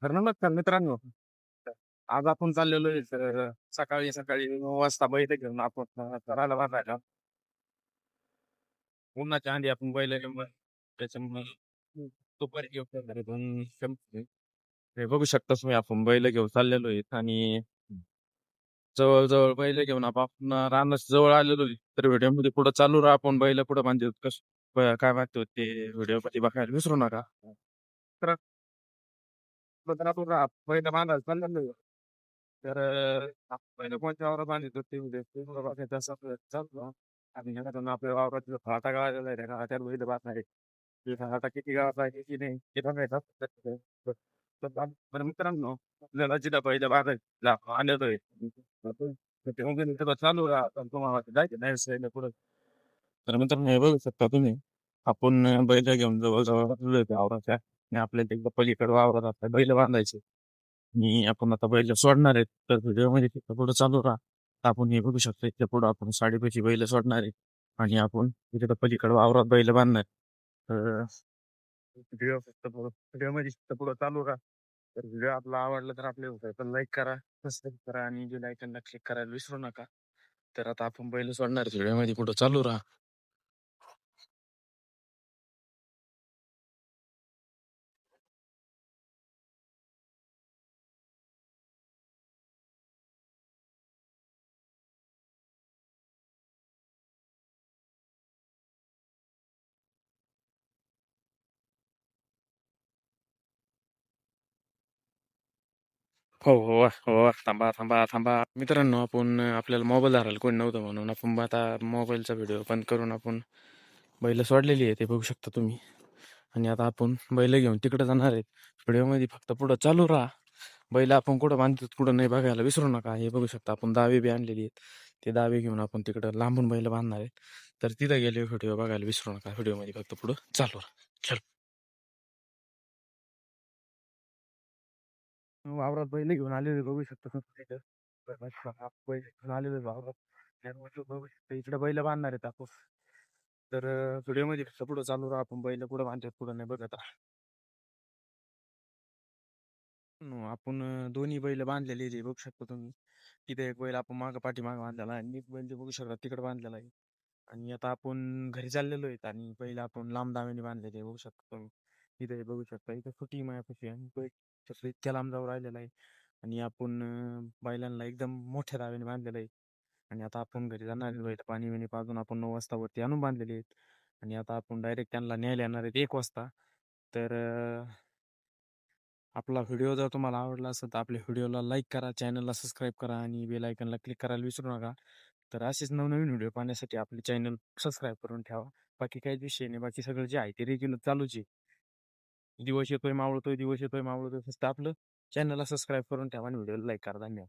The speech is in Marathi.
तर नमस्कार मित्रांनो. आज आपण चाललेलो आहे सकाळी सकाळी 9 वाजता बैल घेऊन आपण करायला बसायला. उन्हाच्या आधी आपण बैल घेऊन त्याच्यामुळे दुपारी घेऊन घरी पण हे बघू शकता तुम्ही आपण बैल घेऊन चाललेलो आहेत आणि जवळ बैल घेऊन आपण रानात जवळ आलेलो आहे. तर व्हिडिओ मध्ये पुढे चालू राहा. आपण बैल पुढे म्हणजे काय मागतो ते व्हिडिओ मध्ये बघायला विसरू नका. तर आपण बैल बांधायला चाललेलो आहे. तर पहिलं कोणत्या वावरात बांधित होते ते बघायचं असं आपलं चाललं. आणि ह्याच्यातून आपल्या वावरात जो फाटा गाळलेला आहे त्या फाट्यावर बैल बांधणार आहे. ते फाटा किती गावाचा आहे किती नाही हे बघायचं असतं. बरं मित्रांनो, आपल्याला जिथं बैल बांधायला आलेलोय आपण ते वगैरे सगळं चालू राहा तुम्हाला जायचं नाही पुढे. तर मित्रांनो हे बघू शकता तुम्ही आपण बैल घेऊन जवळ वावराच्या आणि आपल्याला एकदा पलीकडे वावरात आपल्या बैल बांधायचे आणि आपण आता बैल सोडणार आहेत. तर व्हिडिओ मध्ये पुढे चालू राहा. तर आपण हे बघू शकतो इथे पुढे आपण साडेपाची बैल सोडणार आहे आणि आपण तिथे पलीकडे वावरात बैल बांधणार. तर व्हिडिओ मध्ये पुढे चालू राहा. तर व्हिडिओ आपला आवडला तर आपल्या लाईक करा, सबस्क्राईब करा आणि बेल आयकॉनला क्लिक करायला विसरू नका. तर आता आपण बैल सोडणार व्हिडिओ मध्ये पुढे चालू राहा. हो, हो, हो. थांबा, थांबा, थांबा. मित्रांनो, आपण आपल्याला मोबाईल धरायला कोणी नव्हतं म्हणून आपण आता मोबाईलचा व्हिडिओ बंद करून आपण बैल सोडलेली आहे ते बघू शकता तुम्ही. आणि आता आपण बैल घेऊन तिकडे जाणार आहेत. व्हिडिओमध्ये फक्त पुढं चालू राहा. बैल आपण कुठं बांधतो कुठं नाही बघायला विसरू नका. हे बघू शकता आपण दावे बी आणलेली आहेत. ते दावे घेऊन आपण तिकडं लांबून बैल बांधणार आहेत. तर तिथं गेले व्हिडिओ बघायला विसरू नका. व्हिडिओमध्ये फक्त पुढं चालू राहा. चल. वावरात बैल घेऊन आलेले बघू शकता तुम्ही तिथं. बैल घेऊन आलेले वावरात. त्यामुळे बघू शकता इकडे बैल बांधणार आहेत आपण. तर व्हिडिओमध्ये फक्त पुढं चालू राहा. आपण बैल कुठं बांधतात पुढं नाही बघत. आपण दोन्ही बैल बांधलेले आहे बघू शकता तुम्ही. तिथे एक बैल आपण पाठीमागं बांधलेला आहे आणि एक बैल जे बघू शकता तिकडे बांधलेला आहे. आणि आता आपण घरी चाललेलो आहेत आणि बैल आपण लांब दाव्याने बांधलेले आहे बघू शकता तुम्ही. इथे बघू शकता इथे छोटी मायापाशी आणि बैल इतक्या लांब जाऊ राहिलेला आहे. आणि आपण बैलांना एकदम मोठ्या दाव्याने बांधलेलं आहे. आणि आता आपण घरी जाणार आहे. बैल पाणी बिणी पाजून आपण 9 वाजता वरती आणून बांधलेले आहेत. आणि आता आपण डायरेक्ट त्यांना न्यायला येणार आहेत 1 वाजता. तर आपला व्हिडिओ जर तुम्हाला आवडला असेल तर आपल्या व्हिडिओला लाईक करा, चॅनलला सबस्क्राईब करा आणि बेल आयकॉनला क्लिक करायला विसरू नका. तर असेच नवनवीन व्हिडिओ पाहण्यासाठी आपले चॅनल सबस्क्राईब करून ठेवा. बाकी काहीच विषय नाही. बाकी सगळं जे आहे ते रेग्युलर चालूच आहे. दिवस येतोय मावळतोय, दिवस येतोय मावळतोय. फक्त आपलं चॅनलला सबस्क्राईब करून ठेवा आणि व्हिडिओला लाईक करा. धन्यवाद.